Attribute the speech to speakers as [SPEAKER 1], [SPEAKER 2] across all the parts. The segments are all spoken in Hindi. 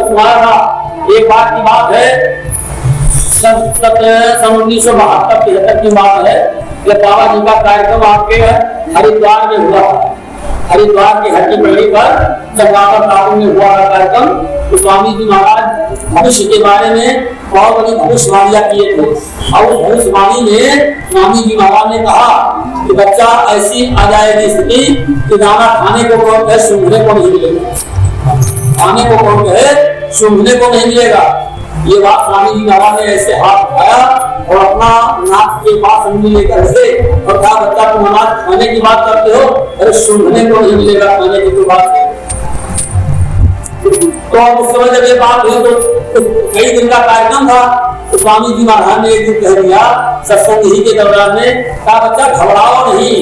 [SPEAKER 1] सुनाया था। एक बात की बात है, 1972-73 की बात है, जब बाबा जी का कार्यक्रम आपके हरिद्वार में हुआ। हरिद्वार की हट्टी पल्ली पर जब बाबा साहब में हुआ कार्यक्रम, तो स्वामी जी महाराज भविष्य के बारे में बहुत बड़ी भविष्यवाणियां किए थे। और उस भविष्यवाणी में स्वामी जी महाराज ने कहा कि बच्चा ऐसी आ जाएगी स्थिति कि दाना खाने को कौन कहे, सूंघने को नहीं मिलेगा। खाने को कौन कहे, सूंघने को नहीं मिलेगा। ये बात स्वामी जी महाराज ने ऐसे हाथ उठाया और अपना नाक के पास उंगली लेकर से और कहा, बच्चा तुम अनाज खाने की बात करते हो, अरे सूंघने को नहीं मिलेगा, खाने की तो बात है। तो उस समय जब ये बात हुई तो कई दिन का कार्यक्रम था, तो स्वामी जी महाराज ने एक दिन कह दिया सत्संग ही के दौरान में, कहा बच्चा घबराओ नहीं,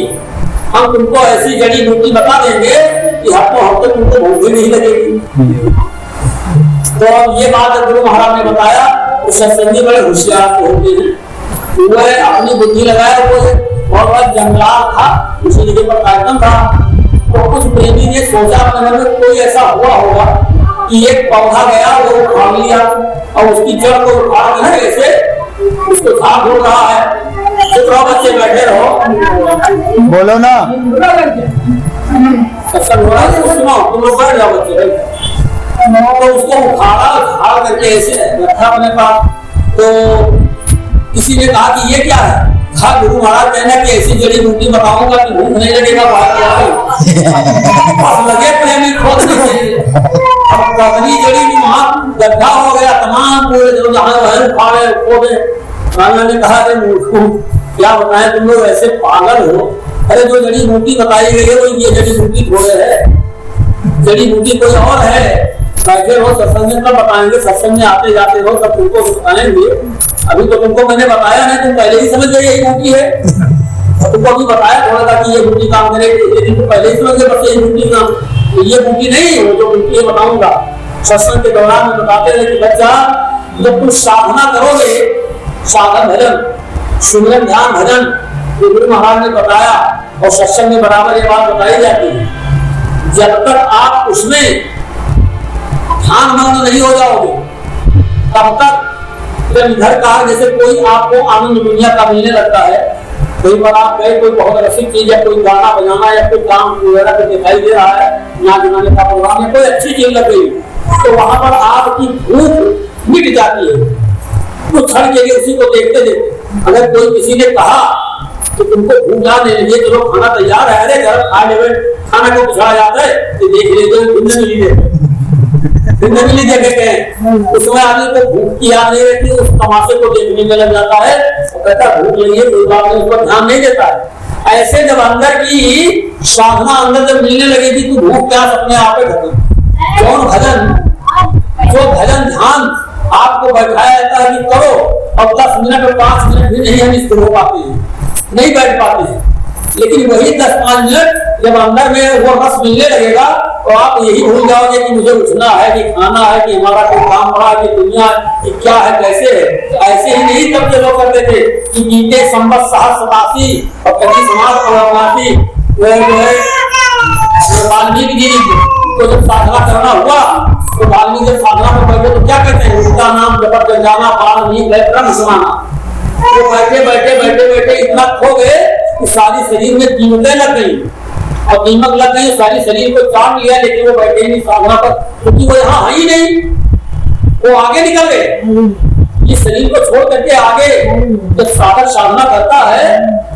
[SPEAKER 1] हम तुमको ऐसी जड़ी बूटी बता देंगे कि हफ्तों हफ्ते तुमको भूख भी नहीं लगेगी। तो ये बात गुरु महाराज ने बताया, उस सत्संगी बड़े होशियार होते हैं, वो अपनी बुद्धि लगाया। वो बहुत बड़ा जंगलाल था, उसी जगह पर कार्यक्रम था। तो कुछ प्रेमी ने सोचा मन में कोई ऐसा हुआ होगा कि एक पौधा गया, वो उखाड़ लिया और उसकी जड़ को उखाड़ के ऐसे उसको झाड़ ढूंढ रहा है। तो बच्चे बैठे रहो,
[SPEAKER 2] बोलो ना,
[SPEAKER 1] सत्संग हो रहा है, सुनो, तुम लोग बैठ जाओ बच्चे। तो उसको उखाड़ा, उखाड़ करके ऐसे रखा अपने पास। तो किसी ने कहा कि ये क्या है? कहा गुरु महाराज कहना कि ऐसी जड़ी बूटी बताऊंगा कि भूख नहीं लगेगा, बाहर लगे प्रेमी खोद नहीं। अब कदनी जड़ी भी वहां गड्ढा हो गया, तमाम पूरे जहां उखाड़े खोदे। राजा ने कहा क्या बताएं, तुम लोग ऐसे पागल हो? अरे जो जड़ी बूटी बताई गई है वो ये जड़ी बूटी थोड़े है, जड़ी बूटी कोई और है। बैठे रहो, सत्संग में बताएंगे, सत्संग में आते जाते रहो, तब तुमको बताएंगे। अभी तो तुमको मैंने बताया नहीं, तुम पहले ही समझ गए यही बूटी है। और तुमको अभी बताया थोड़ा था कि ये बूटी काम करेगी, लेकिन तुम पहले ही समझ गए बस यही बूटी काम। तो ये बूटी नहीं, वो जो बूटी है बताऊंगा। सत्संग के दौरान में बताते रहे कि बच्चा जब तुम साधना करोगे, साधन भजन, सुमिरन ध्यान भजन, गुरु महाराज ने बताया और सत्संग में बराबर ये बात बताई जाती है। जब तक आप उसमें ध्यान मग्न नहीं हो जाओगे, तब तक जब इधर का जैसे कोई आपको आनंद दुनिया का मिलने लगता है, कई बार आप गए, कोई बहुत रसिक चीज है, कोई गाना बजाना या कोई काम वगैरह को दिखाई दे रहा है, नाच गाने का प्रोग्राम या कोई अच्छी चीज लग गई, तो वहां पर आपकी भूख मिट जाती है। कुछ क्षण के लिए उसी को देखते देखते अगर कोई किसी ने कहा तो तुमको भूख ना देने लिए चलो खाना तैयार है, अरे घर खा ले, खाना को पिछड़ा जाता है तो देख लीजिए जिंदगी जगह के उसमें आदमी को भूख की याद नहीं रहती, उस तमाशे को देखने में लग जाता है और कहता भूख लगी है, कोई बात नहीं, उस पर ध्यान नहीं देता है। ऐसे जब अंदर की साधना अंदर जब मिलने लगेगी तो भूख प्यास अपने आप ही खत्म। कौन भजन, जो भजन ध्यान आपको बैठाया जाता है कि करो, अब 10 मिनट और 5 मिनट भी नहीं हम इसको हो पाते हैं, नहीं बैठ पाते हैं। लेकिन वही 10-5 मिनट जब अंदर में वो रस मिलने लगेगा तो आप यही भूल जाओगे कि मुझे उठना है, कि खाना है, कि हमारा कोई काम पड़ा है, कि दुनिया कि क्या है, कैसे है। ऐसे ही नहीं तब ये लोग करते थे कि बीते संवत 87 और कभी समाज प्रवासी वाल्मीकि जी को जब साधना करना हुआ तो वाल्मीकि जब साधना में बैठे तो क्या कहते हैं, उनका नाम जपत जाना वाल्मीकि ब्रह्म समाना। वो बैठे बैठे बैठे बैठे इतना खो गए कि सारी शरीर में कीमतें लग गई और दीमक लग गई, सारी शरीर को चाट लिया, लेकिन वो बैठे नहीं साधना पर, क्योंकि वो यहाँ है ही नहीं, वो आगे निकल गए। इस शरीर को छोड़ करके आगे जब साधक साधना करता है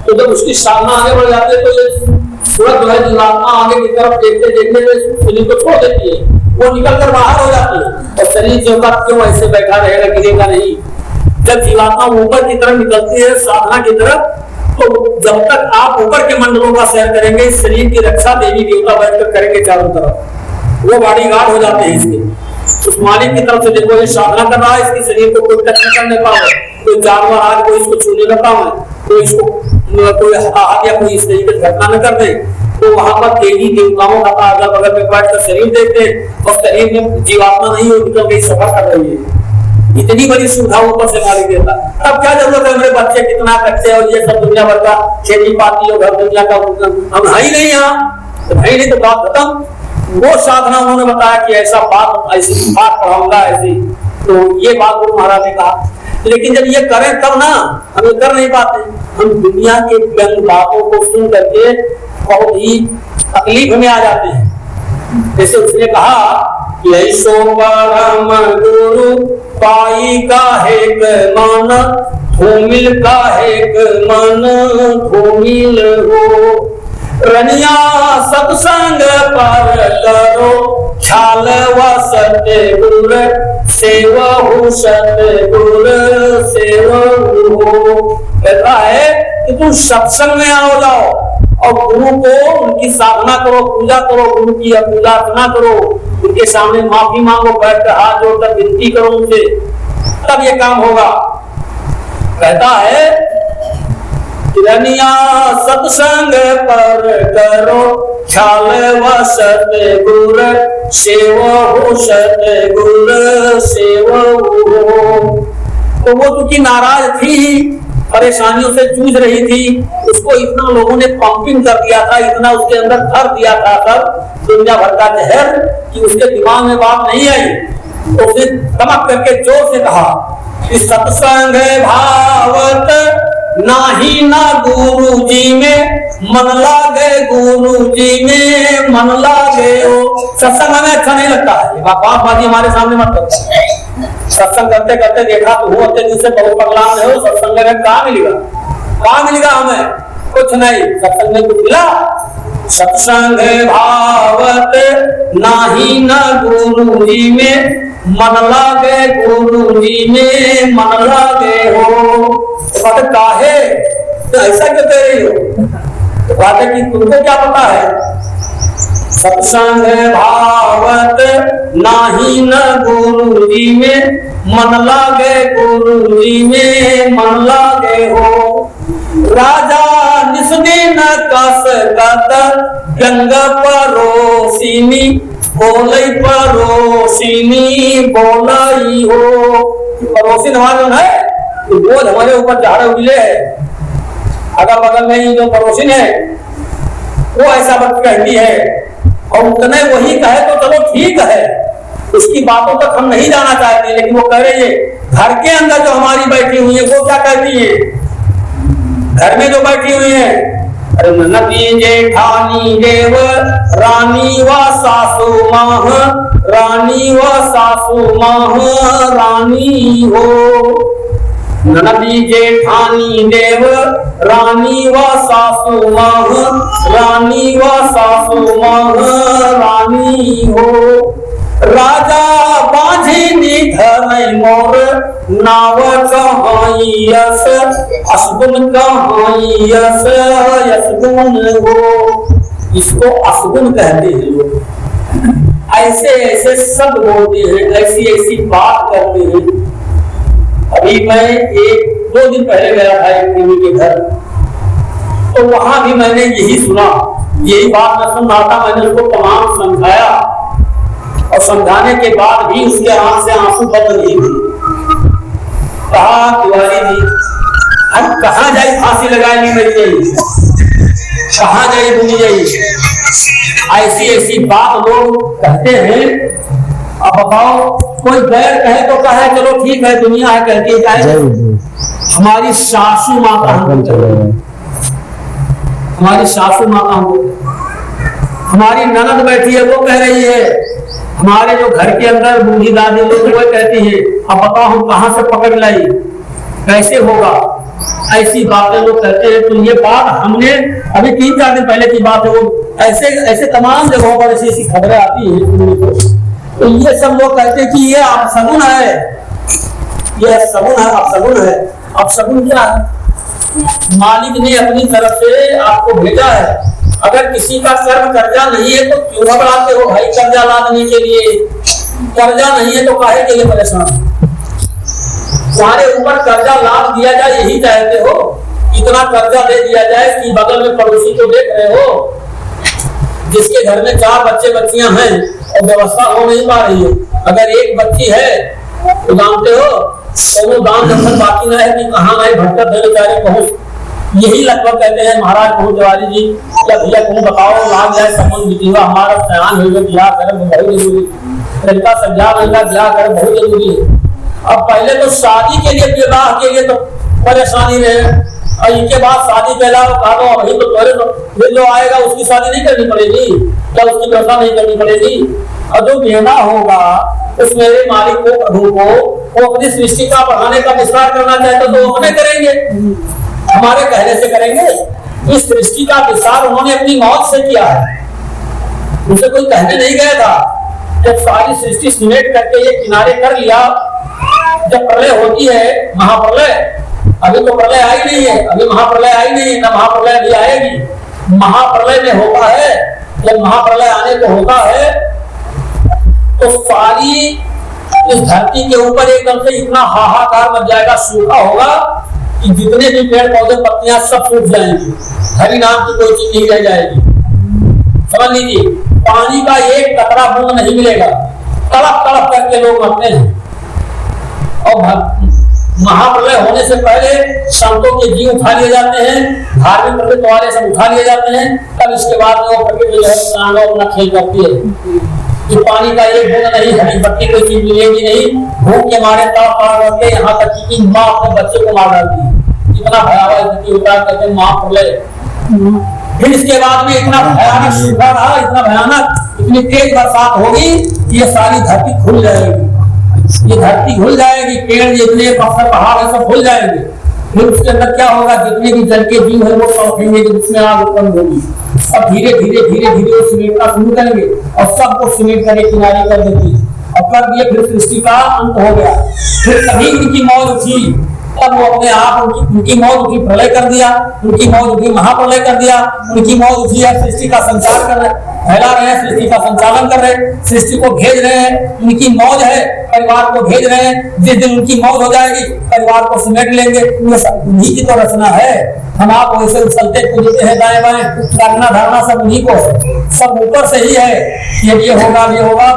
[SPEAKER 1] तो जब उसकी साधना आगे बढ़ जाती है तो ये सूरत जो है जीवात्मा आगे की तरफ देखते देखते शरीर को छोड़ देती है, वो निकल कर बाहर हो जाती है और शरीर जो का क्यों ऐसे बैठा रहेगा, गिरेगा नहीं। जब जीवात्मा ऊपर की तरफ निकलती है साधना की तरफ, तो जब तक आप ऊपर के मंडलों का सैर करेंगे, इस शरीर की रक्षा देवी देवता बैठकर करेंगे चारों तरफ, वो बॉडीगार्ड हो जाते हैं इसके। उस मालिक की तरफ से देखो ये साधना कर रहा है, इसके शरीर को कोई टच नहीं करने पाए, कोई जानवर आज कोई इसको छूने न पाए, कोई इसको कोई हाथ या कोई इस तरीके से घटना न कर दे। तो वहां पर देवी देवताओं का अगल बगल में बैठकर शरीर देखते हैं और शरीर में जीवात्मा नहीं होती तो कहीं सफर कर रही है। इतनी बड़ी सुविधा ऊपर से मालिक देता। अब क्या जरूरत है, मेरे बच्चे कितना कच्चे और ये सब दुनिया भर का खेती पाती और घर दुनिया का हम है ही नहीं यहाँ, तो है ही नहीं तो बात खत्म। वो साधना उन्होंने बताया कि ऐसा बात, ऐसी बात पढ़ाऊंगा ऐसी। तो ये बात गुरु महाराज ने कहा। लेकिन जब ये करें तब ना, हम ये कर नहीं पाते। हम दुनिया के व्यंग बातों को सुन करके बहुत ही तकलीफ में आ जाते हैं। जैसे उसने कहा कि ऐसो परम गुरु पाई का एक मन, धूमिल का एक मन धूमिल हो। रनिया सत्संग पर करो, छाल व सतगुर सेवहु सतगुर सेवहु। कहता है कि तुम सत्संग में आओ जाओ और गुरु को उनकी साधना करो, पूजा करो, गुरु की पूजा अर्चना करो, उनके सामने माफी मांगो, बैठ कर हाथ जोड़कर विनती करो उनसे, तब ये काम होगा। कहता है रनिया सत्संग पर करो, छाल व सतगुर सेवहु सतगुर सेवहु। तो वो चूंकि नाराज थी, परेशानियों से जूझ रही थी, उसको इतना लोगों ने पंपिंग कर दिया था, इतना उसके अंदर भर दिया था सब दुनिया भर का जहर कि उसके दिमाग में बात नहीं आई। तो उसने दमक करके जोर से कहा कि सत्संग भावत नाही ना गुरु जी में मन लागे, गुरु जी में मन लागे हो। सत्संग हमें अच्छा नहीं लगता है, बाजी हमारे सामने मत करता। सत्संग करते करते देखा तो वो अपने दिन से बहुत पगलान है, सत्संग में कहाँ मिलेगा, कहाँ मिलेगा हमें, कुछ नहीं। सत्संग में कुछ मिला? सत्संग भावत नाही ना गुरु जी में मन लागे, गुरु जी में मन लागे हो। तो काहे तो ऐसा क्यों कह रही हो? तो बात है कि तुमको क्या पता है? सत्संग भावत नाही न गुरु जी में मन लागे, गुरु जी में मन लागे हो। राजा निस्दिन कस गत गंग परोसिनी, बोलई परोसिनी बोलई हो। परोसिन हमारे है, बोझ हमारे ऊपर झाड़े उगले है, अगल बगल में ही जो पड़ोसिन है वो ऐसा बात कहती है, और उतने वही कहे तो चलो ठीक है, उसकी बातों तक हम नहीं जाना चाहते। लेकिन वो कह रही है घर के अंदर जो हमारी बैठी हुई है वो क्या कहती है, घर में जो बैठी हुई है, अरे ननदी जेठानी देव रानी व सासू माह, रानी व सासू माह रानी हो। ननदी जेठानी देव रानी व सासू माह, रानी व सासू माह रानी हो। राजा बांझिनी धरई मोर, नाव कहाई यस असगुन कहाई यस यसगुन हो। इसको असगुन कहते हैं लोग, ऐसे ऐसे शब्द बोलते हैं, ऐसी ऐसी बात करते हैं। अभी मैं एक दो दिन पहले गया था एक प्रेमी के घर, तो वहां भी मैंने यही सुना, यही बात मैं सुन रहा था। मैंने उसको तमाम समझाया और समझाने के बाद भी उसके आंख से आंसू बंद नहीं हुए। कहा तिवारी जी हम कहाँ जाए, फांसी लगाएंगे मेरी जाइए, कहाँ जाए भूमि जाइए, ऐसी ऐसी बात लोग कहते हैं। अब बताओ कोई गैर कहे तो कहे चलो ठीक है, दुनिया है कहती है। हमारी सासू माँ का हमारी सासू माँ का हमारी ननद बैठी है वो कह रही है, हमारे जो घर के अंदर बूढ़ी दादी लोग वो कहती है। अब बताओ हम कहाँ से पकड़ लाई, कैसे होगा? ऐसी बातें लोग कहते हैं। तो ये बात हमने अभी 3-4 दिन पहले की बात है, वो ऐसे ऐसे तमाम जगहों पर ऐसी ऐसी खबरें आती हैं। तो ये सब लोग कहते हैं कि ये अपशगुन है, ये सगुन है, अपशगुन है। अपशगुन क्या है? मालिक ने अपनी तरफ से आपको भेजा है। अगर किसी का कर्म कर्जा नहीं है तो क्यों घबराते हो भाई कर्जा लादने के लिए? कर्जा नहीं है तो काहे के लिए परेशान? तुम्हारे ऊपर कर्जा लाद दिया जाए यही चाहते हो, इतना कर्जा दे दिया जाए कि बगल में पड़ोसी को देख रहे हो जिसके घर में 4 बच्चे बच्चियां हैं और व्यवस्था हो नहीं पा रही है। अगर एक बच्ची है तो जानते हो तो वो दान दफन बाकी ना है कि कहाँ मैं भटकत है बेचारे पहुंच यही लगभग कहते हैं महाराज बहुत जवारी जी, क्या भैया तुम बताओ लाग जाए संबंध बिटिवा हमारा सयान हो ब्याह कर बहुत जरूरी, लड़का समझा लड़का ब्याह कर बहुत जरूरी है। अब पहले तो शादी के लिए विवाह के लिए तो परेशानी रहे, और इनके बाद शादी पहला कहा तो अभी तो तोरे तो जो आएगा उसकी शादी नहीं करनी पड़ेगी क्या, उसकी व्यवस्था नहीं करनी पड़ेगी। और जो बेहना होगा उस मेरे मालिक को प्रभु को वो अपनी सृष्टि का बढ़ाने का विस्तार करना चाहते तो अपने करेंगे, हमारे कहने से करेंगे। इस सृष्टि का विस्तार उन्होंने अपनी मौत से किया है, उनसे कोई कहने नहीं गया था। जब सारी सृष्टि सिमेट करके ये किनारे कर लिया, जब प्रलय होती है महाप्रलय, अभी तो प्रलय आई नहीं है, अभी महाप्रलय आई नहीं, न महाप्रलय भी आएगी। महाप्रलय में होता है, जब महाप्रलय आने को होता है तो सारी इस धरती के ऊपर एकदम से इतना हाहाकार मच जाएगा, सूखा होगा कि जितने भी पेड़ पौधे पत्तियां सब सूख जाएंगी, हरि नाम की कोई चीज नहीं रह जाएगी। समझ लीजिए, पानी का एक कतरा बूंद नहीं मिलेगा, तड़प तड़प करके लोग मरते हैं। और महाप्रलय होने से पहले संतों के जीव उठा लिए जाते हैं, धार्मिक प्रवृत्ति वाले सब उठा लिए जाते हैं, तब इसके बाद में वो प्रकृति जो है अपना खेल करती है कि पानी का एक बूंद नहीं, हरी पत्ती कोई चीज मिलेगी नहीं, भूख के मारे तड़प तड़प करके यहाँ तक कि माँ अपने बच्चे को मार डालती है। इतना भयावह स्थिति होता है, कहते हैं महाप्रलय। फिर इसके बाद में इतना भयानक सूखा रहा, इतना भयानक, इतनी तेज बरसात होगी ये सारी धरती खुल जाएगी, ये धरती खुल जाएगी, पेड़ जितने पत्थर पहाड़ है सब खुल जाएंगे। फिर उसके अंदर क्या होगा, जितने भी जल के जीव है वो सौंपेंगे, जिसमें आग उत्पन्न होगी। अब धीरे धीरे धीरे धीरे वो सिमेटना शुरू करेंगे और सबको सिमेट करके किनारे कर देती है और कर दिए। फिर सृष्टि का अंत हो गया। फिर कभी उनकी मौत उठी, तब वो अपने आप उनकी मौत उठी, प्रलय कर दिया, उनकी मौत उठी, महाप्रलय कर दिया, उनकी मौत उठी है, सृष्टि का संचार कर रहे, फैला रहे हैं, सृष्टि का संचालन कर रहे हैं, सृष्टि को भेज रहे हैं। उनकी मौज है, परिवार को भेज रहे हैं। जिस दिन उनकी मौत हो जाएगी परिवार को सिमेट लेंगे। ये सब उन्हीं की तो रचना है। हम आप वैसे उछलते कूदते हैं दाएं बाएं, रखना धारणा सब उन्हीं को, सब ऊपर से ही है कि ये होगा ये होगा।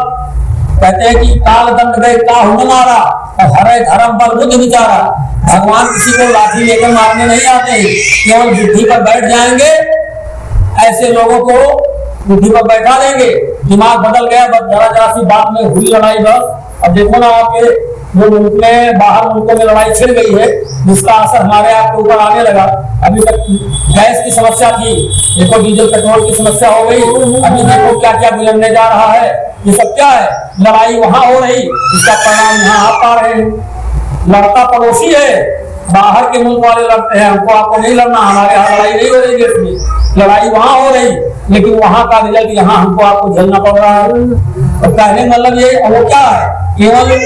[SPEAKER 1] कहते हैं कि काल दंड गए काहू न मारा और हरे धर्म बल बुद्ध विचारा। भगवान किसी को लाठी लेकर मारने नहीं आते, केवल बुद्धि पर बैठ जाएंगे। ऐसे लोगों को बुद्धि पर बैठा देंगे, दिमाग बदल गया, बस जरा जरा सी बात में हुई लड़ाई बस। अब देखो ना आपके जो मुल्क में बाहर मुल्कों में लड़ाई छिड़ गई है, जिसका असर हमारे आपके ऊपर आने लगा। अभी तक गैस की समस्या थी, देखो डीजल पेट्रोल की समस्या हो गई, अभी देखो क्या क्या बिगड़ने जा रहा है। ये सब क्या है, लड़ाई वहां हो रही, इसका परिणाम यहाँ आप पा रहे हैं। लड़ता पड़ोसी है, बाहर के मुल्क वाले लड़ते हैं, हमको आपको नहीं लड़ना, हमारे यहाँ लड़ाई नहीं हो रही है, लड़ाई वहां हो रही, लेकिन वहां का रिजल्ट यहाँ हमको आपको झेलना पड़ रहा है। तो कहने मतलब ये वो क्या है, केवल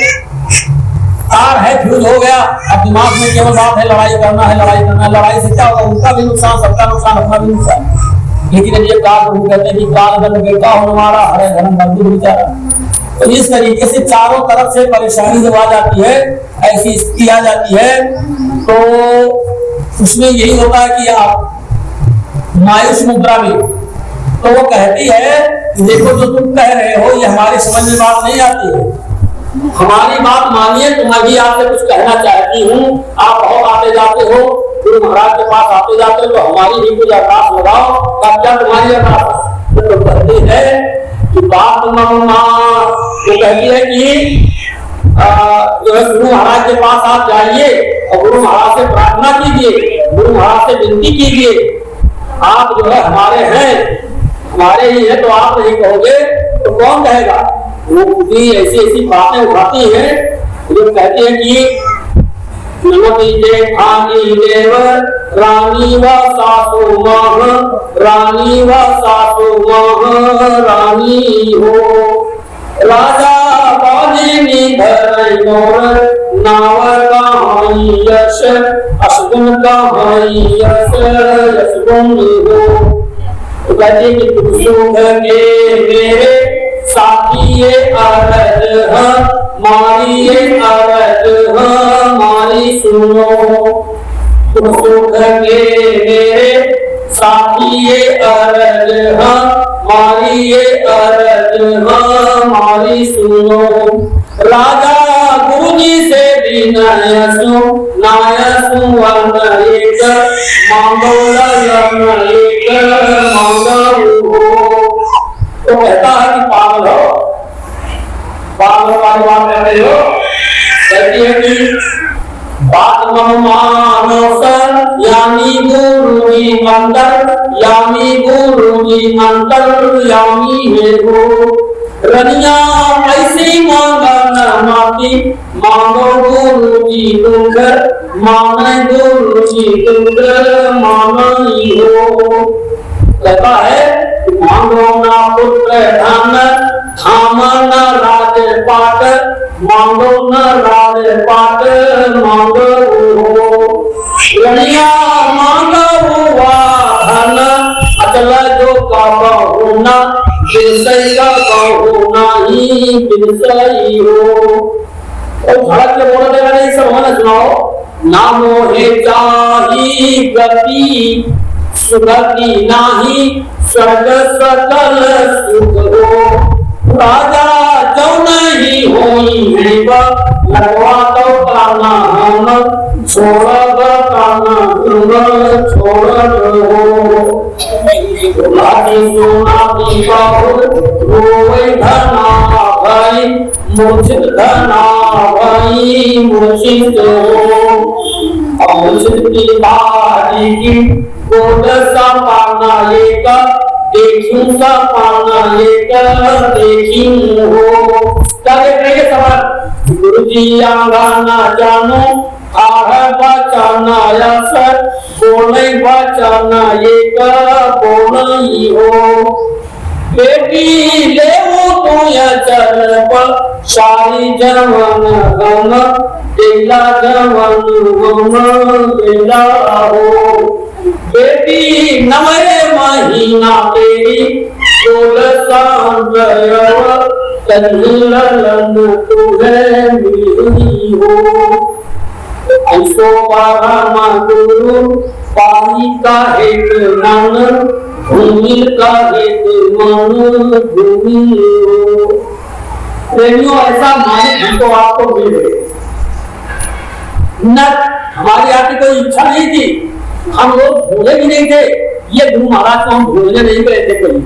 [SPEAKER 1] तार है, फ्यूज हो गया, अब दिमाग में केवल बात है लड़ाई करना है, लड़ाई करना है। लड़ाई से क्या होगा, उनका भी नुकसान, सबका नुकसान, अपना भी नुकसान। लेकिन ये काल प्रभु कहते हैं कि काल दंड बेटा हो हमारा, हरे धर्म बंधु विचारा। तो इस तरीके से चारों तरफ से परेशानी जब आ जाती है, ऐसी स्थिति आ जाती है, तो उसमें यही होता है कि आप मायूस मुद्रा में, तो वो कहती है देखो जो तुम कह रहे हो ये हमारी समझ में बात नहीं आती है, हमारी बात मानिए। तो मैं भी आपसे कुछ कहना चाहती हूँ। आप बहुत आते जाते हो, गुरु महाराज के पास आते जाते हो, तो हमारी भी कुछ अरदास लगाओ। क्या तुम्हारी अरदास तो कहती है कि बात मानना, वो कहती है कि जो है गुरु महाराज के पास आप जाइए और गुरु महाराज से प्रार्थना कीजिए, गुरु महाराज से विनती कीजिए। आप जो है हमारे हैं, हमारे ही है, तो आप नहीं कहोगे तो कौन कहेगा। वो ऐसी ऐसी बातें उठाती हैं जो कहती है कि नमति जेठानी देव रानी व सासु मह, रानी व सासु मह रानी हो, राजा बाजिनी धरई मोर, नावर कहाई यश अशगुन कहाई यश यशगुन हो। तो कहते हैं कि सुख के मेरे साथी ये अरज है, मारी ये अरज है, मारी सुनो। तुम सुख के मेरे साथी ये अरज है, मारी ये अरज है, मारी सुनो। राजा गुरु जी से भी नय सुनाय सुवन एक मांगो ललन एक मांगो। तो कहता है कि पागल हो, पागल वाली बात कर रहे हो। कहती है कि बात मानो सर यामी गुरु जी मंत्र, यामी गुरु जी मंत्र यामी है वो रनिया ऐसी मांगा न माती, मांगो गुरु जी दुख माने गुरु जी दुख मानी हो। कहता है कि मांगो ना पुत्र धन थाम न राज पाट, मांगो न राज पाट मांगो रनिया मांगो धन अचल जो कहू न बिरसई का कहू नहीं बिरसई हो। और धड़क के बोल देगा नहीं सब होने सुनाओ। ना मोहे चाही गति सुगति नाही स्वर्ग सकल सुख हो। राजा जो नहीं होई है लगवा तो काना हम छोड़ काना हम छोड़ हो। लागी सोना की बाहु रोए धना भाई मूर्छित धना भाई मूर्छित हो। मूर्छित की बारी की गोद सा पाना लेकर देखूं सा पाना लेकर देखूं हो। क्या देख रहे हैं सवाल? गुरु जी आगा ना जानो आह बचाना या सर बोले बचाना ये कर बोल ही हो। बेटी ले तो या चल पर सारी जवन गम दिला जवन गम दिला हो। बेटी नमरे महीना तेरी बोल सांगयव तन्हिलन तुहे मिली हो। ऐसो बारमा गुरु पानी का एक मन भूमि का एक मन भूमि हो। प्रेमियों ऐसा मालिक हमको आपको मिल गए न, हमारी आपकी कोई इच्छा नहीं थी, हम लोग भूले भी नहीं थे। ये गुरु महाराज को हम भूलने नहीं गए थे कोई,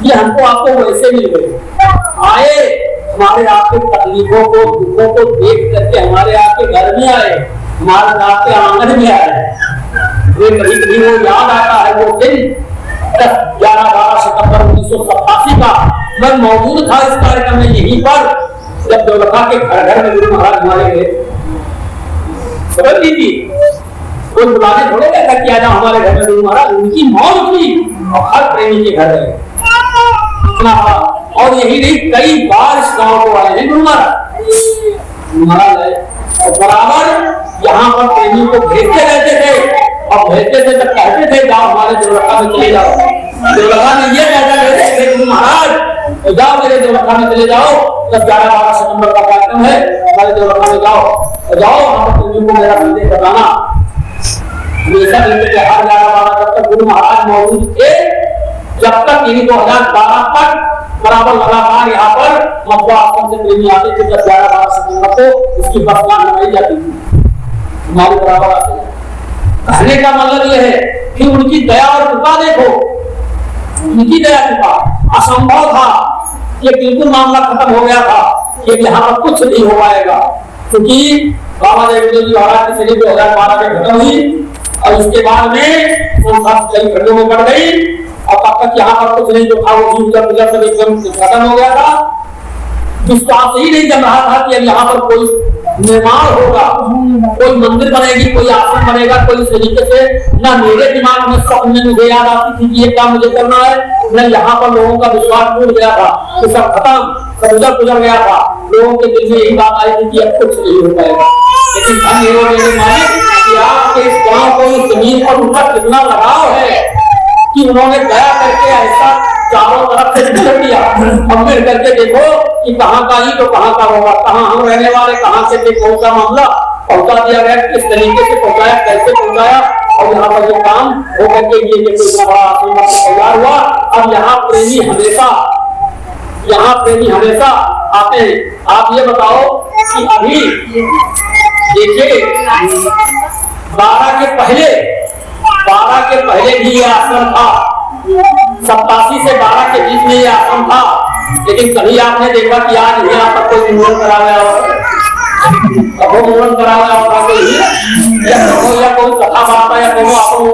[SPEAKER 1] ये हमको आपको वैसे मिल गए। आए हमारे आपके तकलीफों को दुखों को देख करके हमारे आपके घर में आए, हमारे आपके आंगन में आए। वे कभी कभी वो याद आता है वो दिन 10-11-12 सितंबर 1987 का मैं मौजूद था इस कार्यक्रम में यहीं पर, जब दौलता के घर घर में गुरु महाराज हमारे गए। समझ लीजिए कोई बुलाने थोड़े कहता कि आजा हमारे घर में गुरु महाराज, उनकी मौत थी और हर प्रेमी के घर गए। और यही नहीं कई बार इस गांव को आए हैं गुरु महाराज आए और बराबर यहाँ पर प्रेमी को भेजते रहते थे। और भेजते थे जब कहते थे जाओ हमारे देवलखा में चले जाओ, देवलखा में ये कहता रहते थे गुरु महाराज तो जाओ मेरे देवलखा में चले जाओ, 10-11-12 सितंबर का कार्यक्रम है, हमारे देवलखा में जाओ जाओ हम प्रेमी को मेरा संदेश बताना। हमेशा मिलते थे हर 11-12 जब तक गुरु महाराज मौजूद थे, जब तक यही 2012 तक बराबर लगातार यहाँ पर मथुरा आश्रम से प्रेमी आते थे। 10-11-12 सितंबर को उसकी बसना बनाई जाती थी, हमारे बराबर आते। कहने का मतलब यह है कि उनकी दया और कृपा देखो, उनकी दया कृपा असंभव था, ये बिल्कुल मामला खत्म हो गया था कि यहाँ पर कुछ नहीं हो पाएगा, क्योंकि बाबा देवदेव जी महाराज की शरीर 2012 में खत्म हुई और उसके बाद में संसार कई खंडों में बढ़ गई और तब तक यहाँ पर कुछ नहीं जो था वो पूजा सब एकदम खत्म हो गया था। विश्वास ही नहीं जम रहा था कि अब यहाँ पर कोई निर्माण होगा, कोई मंदिर बनेगी, कोई आश्रम बनेगा, कोई इस तरीके से ना मेरे दिमाग में स्वप्न में मुझे याद आती थी कि ये काम मुझे करना है, न यहाँ पर लोगों का विश्वास टूट गया था कि सब खत्म, सब गुजर गया था। लोगों के दिल में यही बात आई थी कि अब कुछ नहीं हो पाएगा। लेकिन मेरे मालिक कि आपके इस गांव को इस जमीन पर उनका कितना लगाव है कि उन्होंने दया करके ऐसा चारों तरफ से गुजर दिया। अब फिर करके देखो कि कहाँ का ही तो कहाँ का होगा, कहाँ हम रहने वाले कहाँ से थे, कौन सा मामला पहुंचा दिया गया, किस तरीके से पहुंचाया, कैसे पहुंचाया और यहाँ पर जो काम हो करके ये कोई बड़ा तैयार हुआ। अब यहाँ प्रेमी हमेशा आते हैं। आप ये बताओ कि अभी देखिए 12 के पहले भी ये आश्रम था। 87 से 12 के बीच में ये आश्रम था। लेकिन कभी आपने देखा कि आज यहाँ पर कोई मुंडन करा गया हो, कभी मुंडन करा गया होगा कोई, या कोई कथा बात या कोई आपको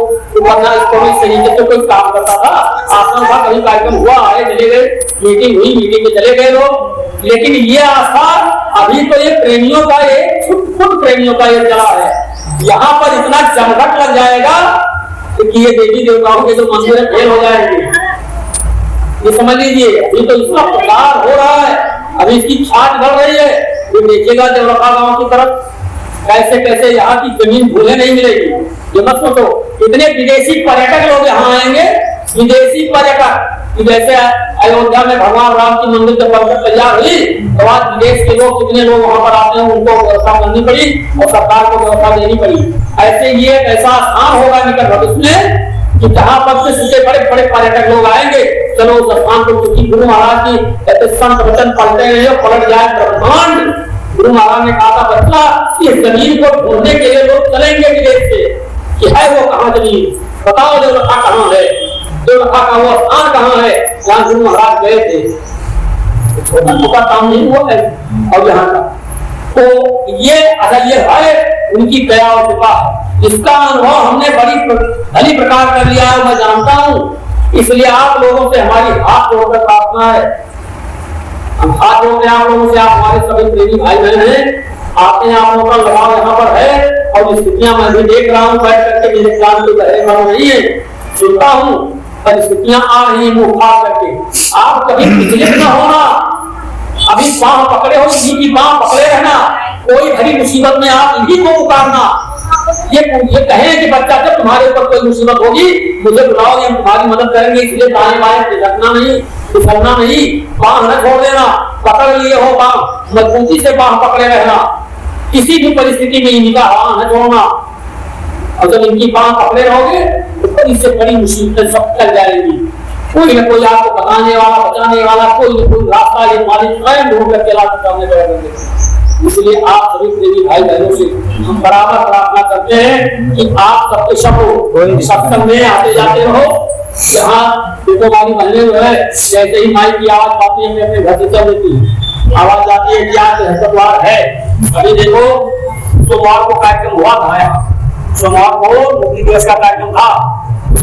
[SPEAKER 1] वरना इसको इस तरीके से कोई काम करता था। आश्रम था, कभी कार्यक्रम हुआ, आए चले गए, मीटिंग हुई, मीटिंग में चले गए लोग। लेकिन ये आस्था अभी तो ये प्रेमियों का, ये खुद प्रेमियों का ये चला है। यहाँ पर इतना जमघट लग जाएगा कि ये देवी देवताओं के जो मंदिर फेल हो जाएंगे। ये समझ लीजिए, अभी तो इसका प्रचार हो रहा है, अभी इसकी छाट बढ़ रही है। ये देखिएगा देवलपा गांव की तरफ कैसे कैसे यहाँ की जमीन भूले नहीं मिलेगी। ये मत सोचो, इतने विदेशी पर्यटक लोग यहाँ आएंगे, विदेशी पर्यटक। जैसे अयोध्या में भगवान राम की मंदिर जब बनकर तैयार हुई तो आज विदेश के लोग कितने लोग वहां पर आते हैं, उनको व्यवस्था करनी पड़ी और सरकार को व्यवस्था देनी पड़ी। ऐसे ये ऐसा स्थान होगा निकट भविष्य में कि जहाँ पर से बड़े बड़े पर्यटक लोग आएंगे। चलो उस स्थान को, क्योंकि गुरु महाराज की कहते संत वचन पलटे रहे, पलट जाए ब्रह्मांड। गुरु महाराज ने कहा था बच्चा, इस जमीन को ढूंढने के लिए लोग चलेंगे विदेश से कि है वो कहाँ जमीन, बताओ देवलखा कहाँ है, देवलखा का वो स्थान कहाँ है जहाँ गुरु महाराज गए थे। छोटा छोटा काम नहीं हुआ है। और यहाँ का तो ये अगर ये है उनकी दया और कृपा, इसका अनुभव हमने भली प्रकार कर लिया है, मैं जानता हूँ। इसलिए आप लोगों से हमारी हाथ जोड़कर प्रार्थना है, हम हाथ जोड़ते हैं आप लोगों से। आप हमारे सभी प्रेमी भाई बहन हैं, आते हैं, आप लोगों का लगाव यहाँ पर है। और स्थितियां मैं भी देख रहा हूँ बैठ करके, मेरे कान में बहरे मार नहीं है, सुनता हूँ, परिस्थितियां आ रही है मुंह फाड़ करके। आप कभी विचलित न होना, अभी बांह पकड़े हो, इसी की बांह पकड़े रहना। कोई भरी मुसीबत में आप इन्हीं को पुकारना। ये कहें कि बच्चा जब तुम्हारे ऊपर कोई मुसीबत होगी मुझे बुलाओ, हम तुम्हारी मदद करेंगे। इसलिए दाएं बाएं झटकना नहीं, फिसलना नहीं, बांह न छोड़ देना। पकड़ लिए हो बांह, मजबूती से बांह पकड़े रहना, किसी भी परिस्थिति में इनका बांह न छोड़ना। और जब इनकी बांह पकड़े रहोगे तो इससे बड़ी मुसीबतें सब टल जाएंगी। कोई न कोई आपको बताने वाला, बचाने वाला, कोई न कोई रास्ता ये मालिक स्वयं ढूंढ करके रास्ते सामने बढ़ेंगे। इसलिए आप सभी प्रेमी भाई बहनों से हम बराबर प्रार्थना करते हैं कि आप सबके सब सत्संग में आते जाते रहो। यहाँ देखो हमारी बहनें जो है, जैसे ही माइक की आवाज पाती है अपने घर से चल देती है, आवाज आती है कि आज हरिद्वार है। अभी देखो सोमवार को कार्यक्रम हुआ था, यहाँ सोमवार को मुक्ति दिवस का कार्यक्रम था।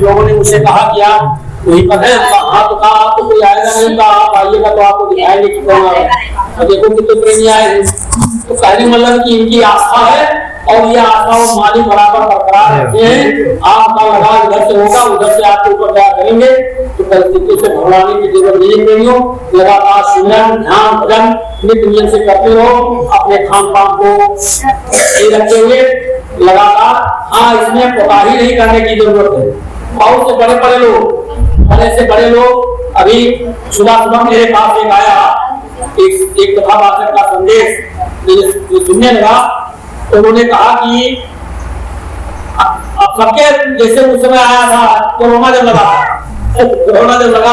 [SPEAKER 1] लोगों ने मुझसे कहा कि आप वहीं पर है, हाँ तो कहा आपको कोई आएगा नहीं, कहा आप आइएगा तो आपको दिखाएंगे कि कौन आ रहा है। और देखो कितने प्रेमी आए हैं। तो कहने मतलब कि इनकी आस्था है और ये आस्था और मालिक बराबर बरकरार रहते हैं। आपका लगाव इधर से होगा, उधर से आपके ऊपर दया करेंगे। तो परिस्थिति से घबराने की जरूरत नहीं प्रेमियों, लगातार सुमिरन, ध्यान, भजन नित्य नियम से करते रहो। अपने खान पान को सही रखते हुए लगातार, हाँ इसमें कोताही नहीं करने की जरूरत है। बहुत से बड़े बड़े लोग, बड़े से बड़े लोग, अभी सुबह सुबह मेरे पास एक आया, एक कथावाचक का संदेश सुनने लगा। तो उन्होंने कहा कि अब सबके जैसे उस समय आया था कोरोना जब लगा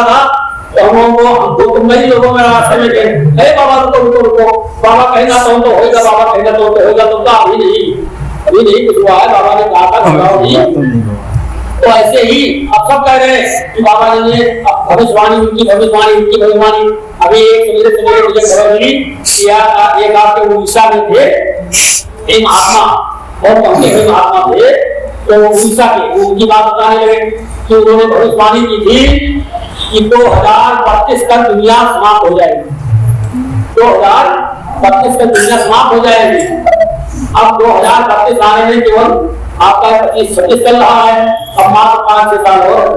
[SPEAKER 1] था तो हमको कई लोगों में रास्ते में गए, बाबा रुको, बाबा कहना तो होगा, बाबा कहना तो होगा, तो अभी नहीं कुछ हुआ है। बाबा ने कहा था घबराओ नहीं। तो ऐसे ही अब सब कह रहे हैं कि बाबा जी ने भविष्यवाणी, उनकी भविष्यवाणी। अभी एक सवेरे मुझे खबर मिली कि एक आपके उड़ीसा में थे एक महात्मा, बहुत पहुंचे हुए महात्मा थे। तो उड़ीसा के उनकी बात बताने लगे कि उन्होंने भविष्यवाणी की थी कि 2032 तक दुनिया समाप्त हो जाएगी। 2032 तक दुनिया समाप्त हो जाएगी। अब 2032 आने में केवल आपका 25-26 चल रहा है, अब मात्र 5-6 साल और,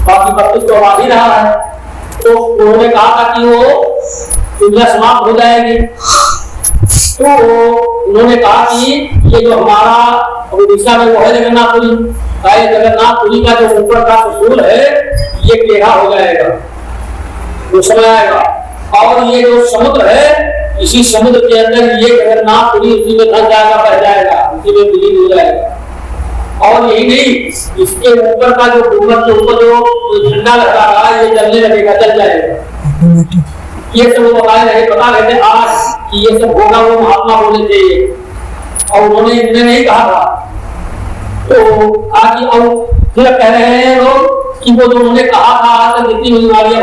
[SPEAKER 1] बाकी 32 तो आ ही रहा है। तो उन्होंने कहा था कि वो दुनिया समाप्त हो जाएगी। तो उन्होंने कहा कि ये जो हमारा उड़ीसा में वो है जगन्नाथपुरी, जगन्नाथपुरी का जो ऊपर का त्रिशूल है ये टेढ़ा हो जाएगा, वो समय आएगा। और ये जो समुद्र है, इसी समुद्र के अंदर ये जगन्नाथपुरी उसी में धंस जाएगा, बह जाएगा, उसी में विलीन हो जाएगा। और यही नहीं, इसके ऊपर का जो डूंगर के ऊपर जो झंडा लगा रहा है ये जलने लगेगा, जल जाएगा। ये सब वो बता रहे थे आज कि ये सब होगा, वो महात्मा बोले थे। और उन्होंने इतने नहीं कहा था, तो आगे और फिर कह रहे हैं लोग कि वो जो उन्होंने कहा था जितनी बीमारियां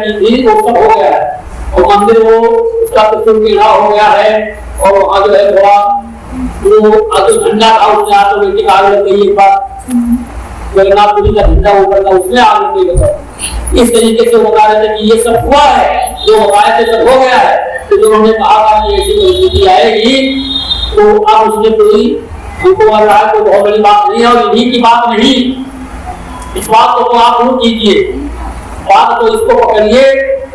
[SPEAKER 1] की थी वो सब हो गया है और मंदिर वो उसका पीढ़ा हो गया है और वहाँ जो है थोड़ा वो जो झंडा था उसने ऑटोमेटिक आग लग गई एक बार जगन्नाथपुरी का झंडा ऊपर था उसमें आग लग गई। इस तरीके से बता रहे थे कि ये सब हुआ है जो बताए थे सब हो गया है। तो जो उन्होंने कहा था कि ऐसी परिस्थिति आएगी तो अब उसने कोई उनको रहा है कोई बहुत बड़ी बात नहीं है और इन्हीं की बात नहीं। इस बात को तो आप दूर कीजिए, बात तो इसको पकड़िए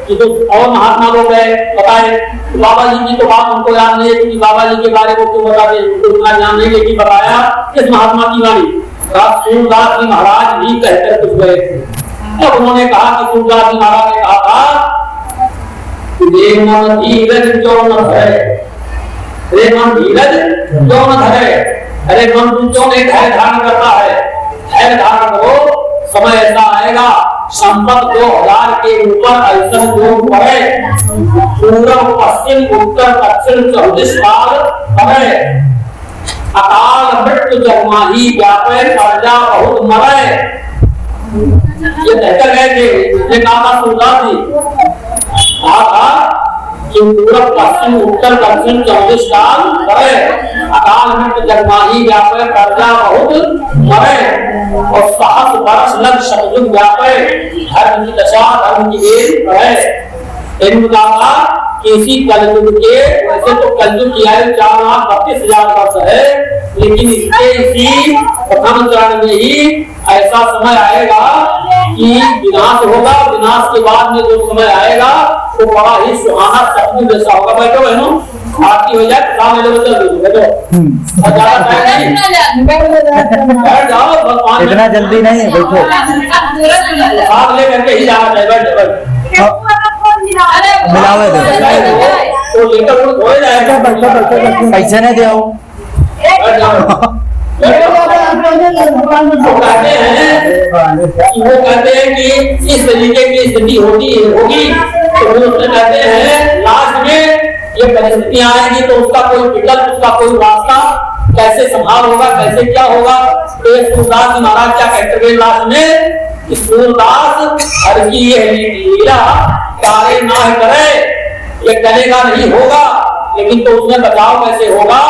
[SPEAKER 1] कि तो और महात्मा लोग है बताए बाबा जी की तो बात उनको याद नहीं है कि बाबा जी के बारे में क्यों बता दें, उनको इतना ज्ञान नहीं लेकिन बताया किस महात्मा की वाणी सूरदास जी महाराज भी कहकर कुछ गए थे। तब उन्होंने कहा कि सूरदास जी महाराज ने कहा था रे मन धीरज जो न धरे, रे मन धीरज जो न धरे, अरे मन क्यों नहीं धैर्य धारण करता है, धैर्य धारण करो समय ऐसा आएगा संपत्त 2000 के ऊपर ऐसा जो पड़े पूर्व पश्चिम उत्तर दक्षिण 24 काल पड़े अकाल मृत्यु जन्माही व्यापे प्रजा बहुत मरे। ये कहकर गए थे इसने कहा था सूरदास जी कहा था कि पूर्व पश्चिम उत्तर दक्षिण 24 काल पड़े अकाल मृत्यु जन्माही व्यापे प्रजा बहुत मरे और 7 वर्ष लग सतयुग व्यापे धर्म की दशा धर्म की वेद पढ़े। इन कहा कि इसी कलयुग के वैसे तो कलयुग की आयु 4,32,000 वर्ष है लेकिन इसके इसी प्रथम चरण में ही ऐसा समय आएगा कि विनाश होगा। विनाश के बाद में जो समय आएगा वो बड़ा ही सुहाना सतयुग जैसा होगा। बैठो बहनों आरती हो जाए बैठ जाओ भगवान
[SPEAKER 2] इतना जल्दी नहीं है बैठो
[SPEAKER 1] भाग ले करके ही जाना चाहिए। बैठ
[SPEAKER 2] मिलावे दो
[SPEAKER 1] तो लेकर वो हो जाएगा
[SPEAKER 2] पैसे नहीं दो
[SPEAKER 1] वो कहते हैं कि इस तरीके की स्थिति होगी तो उसने कहते हैं लास्ट में ये परिस्थितियां आएंगी तो उसका कोई विकल्प उसका कोई रास्ता कैसे संभाल होगा कैसे क्या होगा। तो सूरदास जी महाराज क्या कहते हैं लास्ट में सूरदास हर की ये लीला कार्य ना करे ये करेगा नहीं होगा लेकिन तो उसमें बचाव कैसे होगा।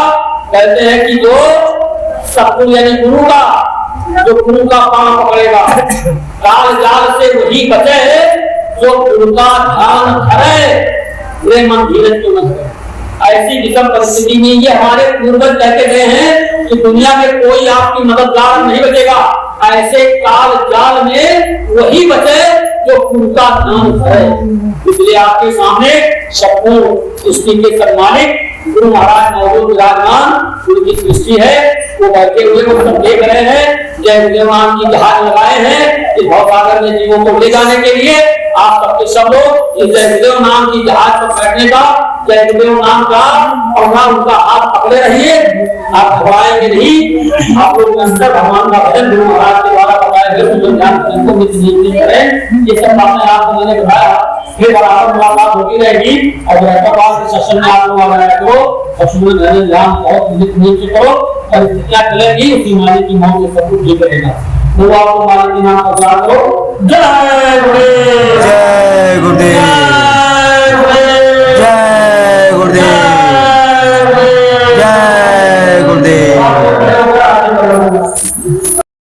[SPEAKER 1] कहते हैं कि जो सतगुरु यानी गुरु का जो गुरु का पांव पकड़ेगा काल जाल से वही बचे जो गुरु का ध्यान धरे मन धीरज क्यों न करे। ऐसी विषम परिस्थिति में ये हमारे पूर्वज कहते गए हैं कि दुनिया में कोई आपकी मददगार नहीं बचेगा। ऐसे काल जाल में वही बचे जो उनका ध्यान धरे। इसलिए आपके सामने संपूर्ण सृष्टि के सम्मानित गुरु महाराज मौजूद विराजमान उनकी सृष्टि है वो बैठे हुए को सब देख रहे हैं। जय विद्यमान की जहाज लगाए हैं इस भवसागर में जीवों को ले जाने के लिए। आप सबके सब लोग इस जय विदेव नाम की जहाज पर बैठने का जय विदेव नाम का और ना उनका हाथ पकड़े रहिए। आप घबराएंगे नहीं। आप लोग अंतर भगवान का भजन गुरु महाराज के द्वारा बताए गए करें। ये सब बातें आपको मैंने बताया फिर बराबर मुलाकात होती रहेगी और हैदराबाद के सेशन में आप लोग आ रहे हो और ध्यान बहुत नीचे करो और क्या चलेगी उसी मालिक की मौत से सब कुछ ठीक रहेगा। वो आपको मालिक के नाम पर करो। जय